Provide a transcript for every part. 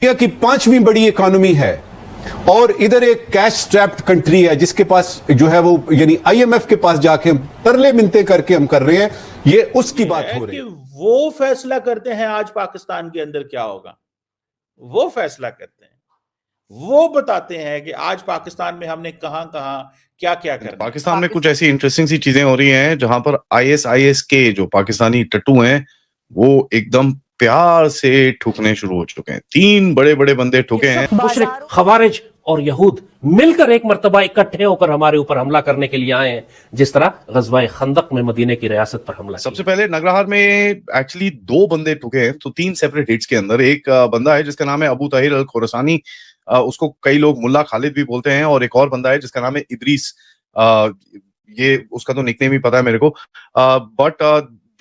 दुनिया की 5वीं बड़ी इकोनॉमी है और इधर एक कैश स्ट्रैप्ड कंट्री है जिसके पास जो है वो यानी आईएमएफ के पास जाके हम तरले मिन्नतें करके हम कर रहे हैं, ये उसकी बात हो रही है। वो फैसला करते हैं आज पाकिस्तान के अंदर क्या होगा, वो फैसला करते हैं, वो बताते हैं कि आज पाकिस्तान में हमने कहां क्या क्या करना। पाकिस्तान में कुछ ऐसी इंटरेस्टिंग सी चीजें हो रही हैं जहां पर आईएसआईएस के जो पाकिस्तानी टट्टू हैं वो एकदम प्यार से ठुकने शुरू हो चुके हैं। 3 बड़े बड़े बंदे ठुके हैं। मुशरिक, खवारिज और यहूद मिलकर एक मर्तबा इकट्ठे होकर हमारे ऊपर हमला करने के लिए आए हैं, जिस तरह गज़वा खंदक में मदीने की रियासत पर हमला। सबसे पहले नगरहार में एक्चुअली 2 बंदे ठुके हैं, तो 3 सेपरेट हिट्स के अंदर एक बंदा है जिसका नाम है अबू ताहिर अल खुरासानी, उसको कई लोग मुल्ला खालिद भी बोलते हैं, और एक और बंदा है जिसका नाम है इदरीस, ये उसका तो निकनेम ही पता है मेरे को, but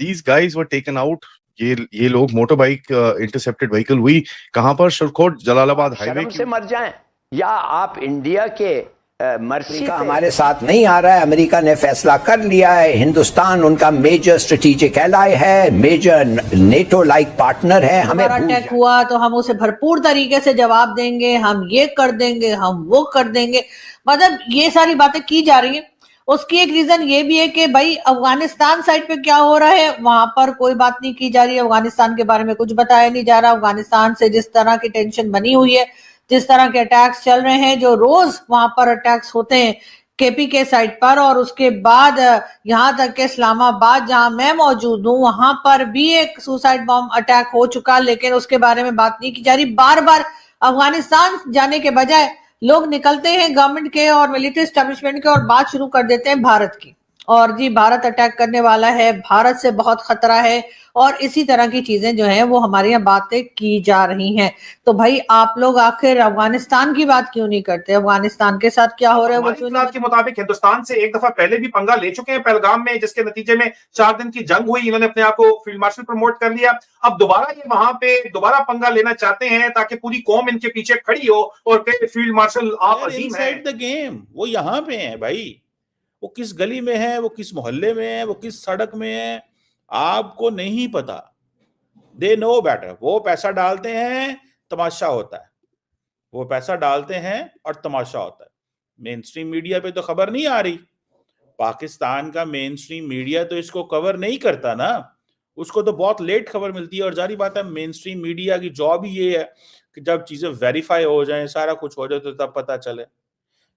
these guys were taken out. ये लोग मोटर बाइक इंटरसेप्टेड व्हीकल हुई कहां पर, शुरकोट जलालाबाद हाईवे से मर जाएं, या आप इंडिया के मर्सी का हमारे साथ नहीं आ रहा है। अमेरिका ने फैसला कर लिया है, हिंदुस्तान उनका मेजर स्ट्रेटेजिक एलाय है, मेजर नेटो लाइक पार्टनर है। हमें अटैक हुआ तो हम उसे भरपूर तरीके से जवाब देंगे, हम ये कर देंगे, हम वो कर देंगे, मतलब ये सारी बातें की जा रही है। उसकी एक रीजन ये भी है कि भाई अफगानिस्तान साइड पे क्या हो रहा है वहां पर कोई बात नहीं की जा रही है, अफगानिस्तान के बारे में कुछ बताया नहीं जा रहा। अफगानिस्तान से जिस तरह की टेंशन बनी हुई है, जिस तरह के अटैक्स चल रहे हैं, जो रोज वहां पर अटैक्स होते हैं केपी के साइड पर, और उसके बाद यहाँ तक के इस्लामाबाद जहां मैं मौजूद हूँ वहां पर भी एक सुसाइड बॉम्ब अटैक हो चुका, लेकिन उसके बारे में बात नहीं की जा रही। बार बार अफगानिस्तान जाने के बजाय लोग निकलते हैं गवर्नमेंट के और मिलिट्री एस्टेब्लिशमेंट के और बात शुरू कर देते हैं भारत की, और जी भारत अटैक करने वाला है, भारत से बहुत खतरा है, और इसी तरह की चीजें जो हैं वो हमारे यहाँ बातें की जा रही हैं। तो भाई आप लोग आखिर अफगानिस्तान की बात क्यों नहीं करते? अफगानिस्तान के साथ क्या हो रहा है वो क्यों नहीं? के मुताबिक हिंदुस्तान से एक दफा पहले भी पंगा ले चुके हैं पहलगाम में, जिसके नतीजे में 4 दिन की जंग हुई, इन्होंने अपने आप को फील्ड मार्शल प्रमोट कर लिया। अब दोबारा ये वहां पे दोबारा पंगा लेना चाहते हैं ताकि पूरी कौम इनके पीछे खड़ी हो और कहे फील्ड मार्शल आप अजीम है। द गेम वो यहाँ पे है भाई, वो किस गली में है, वो किस मोहल्ले में है, वो किस सड़क में है, आपको नहीं पता। They know better. वो पैसा डालते हैं, तमाशा होता है, वो पैसा डालते हैं और तमाशा होता है। मेन स्ट्रीम मीडिया पे तो खबर नहीं आ रही, पाकिस्तान का मेन स्ट्रीम मीडिया तो इसको कवर नहीं करता ना, उसको तो बहुत लेट खबर मिलती है। और जारी बात है मेन स्ट्रीम मीडिया की जॉब ही ये है कि जब चीजें वेरीफाई हो जाएं, सारा कुछ हो जाए तो तब पता चले।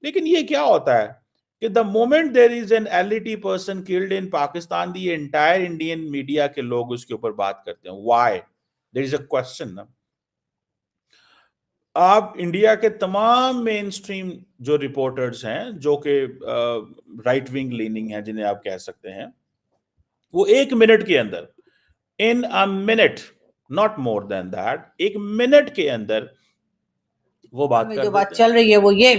लेकिन ये क्या होता है कि the moment there is an LET person killed in Pakistan, the entire Indian media के लोग उसके ऊपर बात करते हैं। Why? There is a question ना। आप इंडिया के तमाम मेन स्ट्रीम जो रिपोर्टर्स हैं, जो कि राइट विंग लीनिंग है जिन्हें आप कह सकते हैं, वो 1 मिनट के अंदर, in a minute, not more than that, 1 minute के अंदर वो बात कर जो बात चल रही है वो ये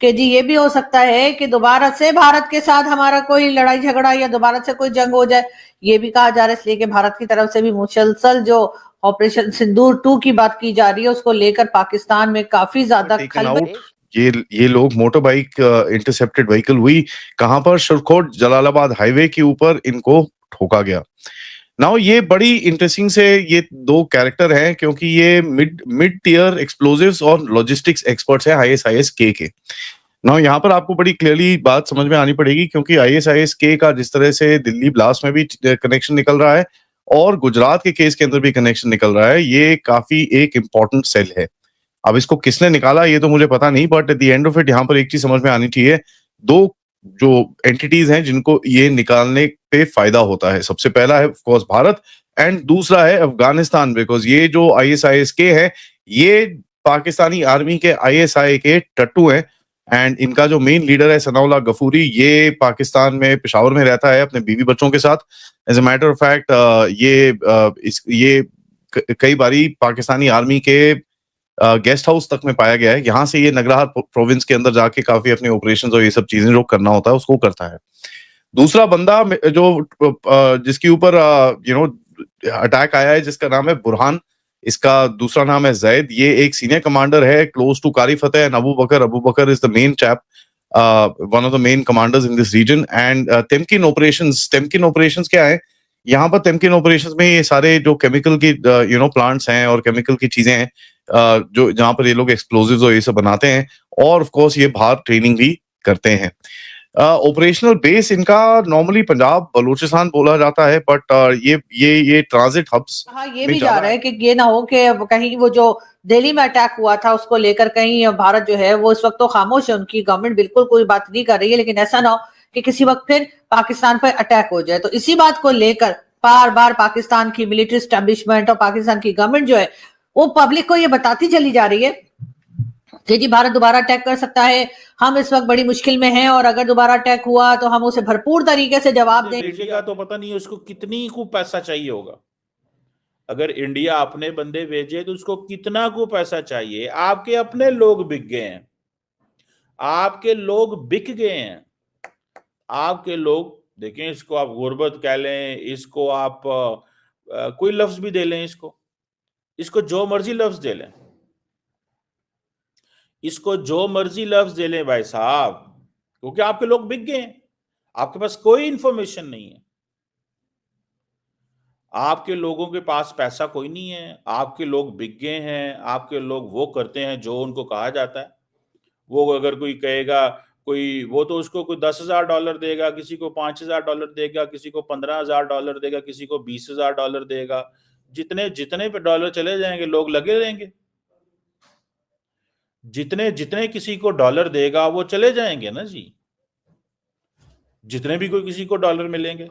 कि जी ये भी हो सकता है कि दोबारा से भारत के साथ हमारा कोई लड़ाई झगड़ा या दोबारा से कोई जंग हो जाए, ये भी कहा जा रहा है। इसलिए कि भारत की तरफ से भी मुसलसल जो ऑपरेशन सिंदूर 2 की बात की जा रही है, उसको लेकर पाकिस्तान में काफी ज्यादा खलबली। ये लोग मोटर बाइक इंटरसेप्टेड व्हीकल हुई कहां पर, शुरकोट जलालाबाद हाईवे के ऊपर इनको ठोका गया। नाउ ये बड़ी इंटरेस्टिंग से ये 2 कैरेक्टर हैं, क्योंकि ये मिड टियर एक्सप्लोजिव्स और लॉजिस्टिक्स एक्सपर्ट्स हैं आईएसआईएस के। नाउ यहाँ पर आपको बड़ी क्लियरली बात समझ में आनी पड़ेगी, क्योंकि आईएसआईएस के का जिस तरह से दिल्ली ब्लास्ट में भी कनेक्शन निकल रहा है और गुजरात के केस के अंदर भी कनेक्शन निकल रहा है, ये काफी एक इंपॉर्टेंट सेल है। अब इसको किसने निकाला ये तो मुझे पता नहीं, but at the end of it यहाँ पर एक चीज समझ में आनी चाहिए, 2 जो एंटिटीज हैं जिनको ये निकालने पे फायदा होता है। सबसे पहला है ऑफ कोर्स भारत, एंड दूसरा है अफगानिस्तान, बिकॉज ये जो आईएसआईएस के है ये पाकिस्तानी आर्मी के आईएसआई के टट्टू हैं, एंड इनका जो मेन लीडर है सनाउल्लाह गफूरी, ये पाकिस्तान में पेशावर में रहता है अपने बीवी बच्चों के साथ। As a matter of fact ये कई बारी पाकिस्तानी आर्मी के गेस्ट हाउस तक में पाया गया है। यहाँ से ये नगरहार प्रोविंस के अंदर जाके काफी अपने ऑपरेशंस और ये सब चीजें जो करना होता है उसको करता है। दूसरा बंदा जो जिसके ऊपर अटैक आया है, जिसका नाम है बुरहान, इसका दूसरा नाम है जैद, ये एक सीनियर कमांडर है close to Qari Fateh and Abu Bakar is the main chap, one of the main commanders in this region. And टेम्किन ऑपरेशंस क्या है यहाँ पर? टेम्किन ऑपरेशंस में ये सारे जो केमिकल की प्लांट्स हैं और केमिकल की चीजें हैं, जो जहां पर ये लोग एक्सप्लोजिव्स और ये सब बनाते हैं, और ऑफ कोर्स ये बाहर ट्रेनिंग भी करते हैं। ऑपरेशनल बेस इनका नॉर्मली पंजाब बलूचिस्तान बोला जाता है, बट ये ट्रांजिट हब्स हाँ, ये भी जा रहा है कि ये ना हो कि कहीं वो जो दिल्ली में अटैक हुआ था उसको लेकर कहीं भारत जो है वो इस वक्त तो खामोश है, उनकी गवर्नमेंट बिल्कुल कोई बात नहीं कर रही है, लेकिन ऐसा ना हो कि किसी वक्त फिर पाकिस्तान पर अटैक हो जाए। तो इसी बात को लेकर बार बार पाकिस्तान की मिलिट्री एस्टेब्लिशमेंट और पाकिस्तान की गवर्नमेंट जो है वो पब्लिक को ये बताती चली जा रही है कि जी भारत दोबारा अटैक कर सकता है, हम इस वक्त बड़ी मुश्किल में हैं और अगर दोबारा अटैक हुआ तो हम उसे भरपूर तरीके से जवाब देंगे। भेजेगा तो पता नहीं उसको कितनी को पैसा चाहिए होगा। अगर इंडिया अपने बंदे भेजे तो उसको कितना को पैसा चाहिए। आपके अपने लोग बिक गए हैं, आपके लोग बिक गए हैं, आपके लोग देखें, इसको आप गुर्बत कह लें, इसको आप कोई लफ्ज भी दे लें, इसको जो मर्जी लफ्ज दे लें, इसको जो मर्जी लफ्ज दे लें भाई साहब, क्योंकि आपके लोग बिक गए हैं, आपके पास कोई इंफॉर्मेशन नहीं है, आपके लोगों के पास पैसा कोई नहीं है, आपके लोग बिक गए हैं, आपके लोग वो करते हैं जो उनको कहा जाता है। वो अगर कोई कहेगा कोई, वो तो उसको कोई $10,000 देगा, किसी को $5,000 देगा, किसी को $15,000 देगा, किसी को $20,000 देगा। जितने जितने पे डॉलर चले जाएंगे लोग लगे रहेंगे, जितने जितने किसी को डॉलर देगा वो चले जाएंगे ना जी, जितने भी कोई किसी को डॉलर मिलेंगे।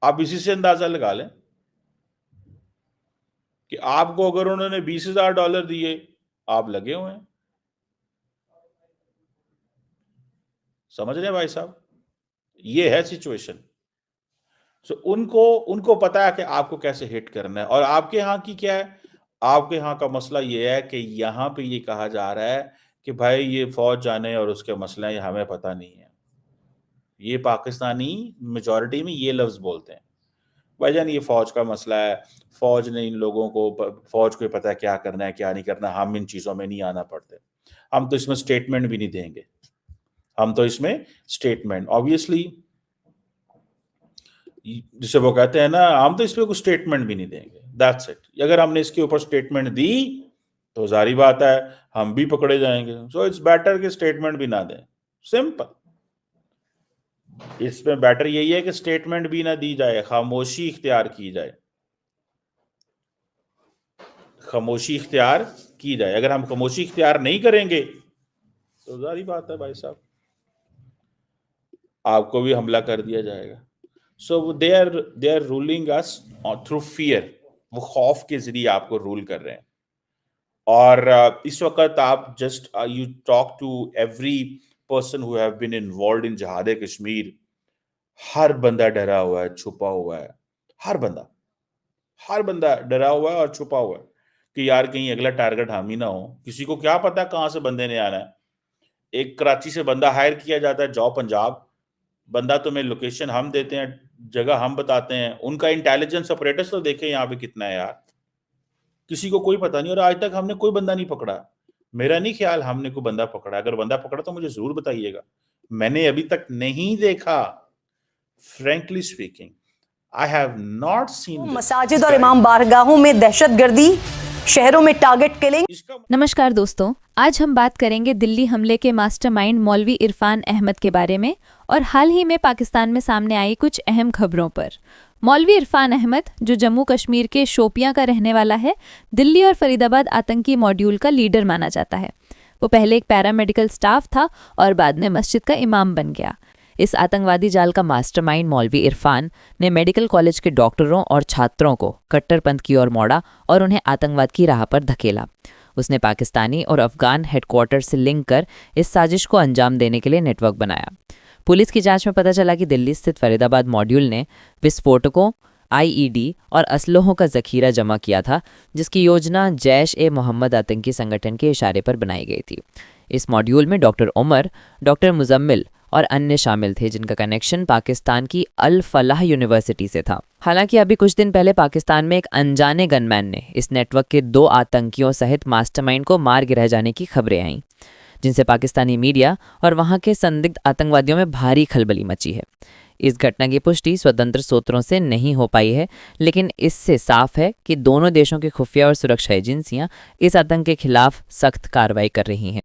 आप इसी से अंदाजा लगा लें कि आपको अगर उन्होंने $20,000 दिए, आप लगे हुए हैं। समझ रहे हैं भाई साहब, ये है सिचुएशन। सो उनको पता है कि आपको कैसे हिट करना है। और आपके यहाँ की क्या है, आपके यहाँ का मसला ये है कि यहाँ पे ये कहा जा रहा है कि भाई ये फौज जाने और उसके मसले हैं, हमें पता नहीं है। ये पाकिस्तानी मेजॉरिटी में ये लफ्ज बोलते हैं, भाईजान ये फौज का मसला है, फौज ने इन लोगों को, फौज को पता है क्या करना है क्या नहीं करना, हम इन चीजों में नहीं आना पड़ते, हम तो इसमें स्टेटमेंट भी नहीं देंगे, हम तो इसमें स्टेटमेंट ऑब्वियसली, जिसे वो कहते हैं ना, हम तो इस पे कोई स्टेटमेंट भी नहीं देंगे, दैट्स इट। अगर हमने इसके ऊपर स्टेटमेंट दी तो जारी बात है हम भी पकड़े जाएंगे। सो इट्स बेटर कि स्टेटमेंट भी ना दें, सिंपल। इसमें बेटर यही है कि स्टेटमेंट भी ना दी जाए, खामोशी इख्तियार की जाए, खामोशी इख्तियार की जाए। अगर हम खामोशी इख्तियार नहीं करेंगे तो जारी बात है भाई साहब, आपको भी हमला कर दिया जाएगा। So they are ruling us through fear, वो खौफ के जरिए आपको रूल कर रहे हैं। और इस वक्त आप just you talk to every person who have been involved in जिहाद कश्मीर, हर बंदा डरा हुआ है, छुपा हुआ है, हर बंदा डरा हुआ है और छुपा हुआ है कि यार कहीं अगला टारगेट हम ही ना हो। किसी को क्या पता कहां से बंदे ने आना है। एक कराची से बंदा हायर किया जाता है, जाओ पंजाब, बंदा तुम्हें लोकेशन हम देते हैं, जगह हम बताते हैं, उनका इंटेलिजेंस ऑपरेटर्स तो देखे यहाँ पे कितना है यार, किसी को कोई पता नहीं। और आज तक हमने कोई बंदा नहीं पकड़ा, मेरा नहीं ख्याल हमने कोई बंदा पकड़ा। अगर बंदा पकड़ा तो मुझे जरूर बताइएगा, मैंने अभी तक नहीं देखा। Frankly speaking, I have not seen. मसाजिद और इमाम बारगाहों में दहशतगर्दी, शहरों में टारगेट किलिंग। नमस्कार दोस्तों, आज हम बात करेंगे दिल्ली हमले के मास्टरमाइंड मौलवी इरफान अहमद के बारे में और हाल ही में पाकिस्तान में सामने आई कुछ अहम खबरों पर। मौलवी इरफान अहमद, जो जम्मू कश्मीर के शोपियां का रहने वाला है, दिल्ली और फरीदाबाद आतंकी मॉड्यूल का लीडर माना जाता है। वो पहले एक पैरामेडिकल स्टाफ था और बाद में मस्जिद का इमाम बन गया। इस आतंकवादी जाल का मास्टरमाइंड मौलवी इरफान ने मेडिकल कॉलेज के डॉक्टरों और छात्रों को कट्टरपंथ की ओर मोड़ा और उन्हें आतंकवाद की राह पर धकेला। उसने पाकिस्तानी और अफगान हेडक्वार्टर से लिंक कर इस साजिश को अंजाम देने के लिए नेटवर्क बनाया। पुलिस की जांच में पता चला कि दिल्ली स्थित फरीदाबाद मॉड्यूल ने विस्फोटकों, IED और असलहों का जखीरा जमा किया था, जिसकी योजना जैश-ए-मोहम्मद आतंकी संगठन के इशारे पर बनाई गई थी। इस मॉड्यूल में डॉक्टर उमर, डॉक्टर मुजम्मिल और अन्य शामिल थे, जिनका कनेक्शन पाकिस्तान की अल फलाह यूनिवर्सिटी से था। हालांकि अभी कुछ दिन पहले पाकिस्तान में एक अनजाने गनमैन ने इस नेटवर्क के 2 आतंकियों सहित मास्टरमाइंड को मार गिराए जाने की खबरें आईं, जिनसे पाकिस्तानी मीडिया और वहां के संदिग्ध आतंकवादियों में भारी खलबली मची है। इस घटना की पुष्टि स्वतंत्र स्रोतों से नहीं हो पाई है, लेकिन इससे साफ है कि दोनों देशों की खुफिया और सुरक्षा एजेंसियां इस आतंक के खिलाफ सख्त कार्रवाई कर रही हैं।